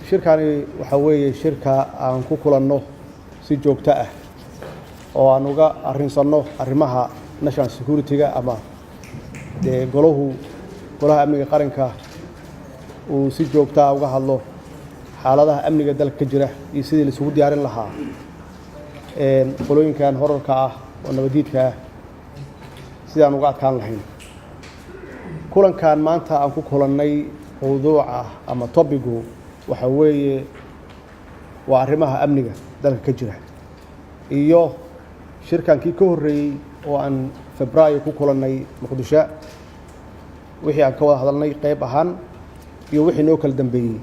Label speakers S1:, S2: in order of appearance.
S1: shirkani waxa weeye shirka aan ku kulanno si joogto ah oo aan uga arrinsanno arrimaha national security-ga ama golaha amniga qaranka uu si joogto ah uga hadlo xaaladaha amniga dalka jira iyo sidii la isugu diyaarin lahaa qolooyinkan horarka ah oo nabadiidka ah sidaan uga adkaan lahayn. kulankan maanta aan ku kulannay mowduuca ama topigu waxa weeye waa arrimaha amniga dalka ka jira iyo shirkankii ka horreeyay oo aan Febraayo ku kulannay Muqdisho wixii aan ka wada hadalnay qayb ahaan iyo wixii noo kala dambeeyay.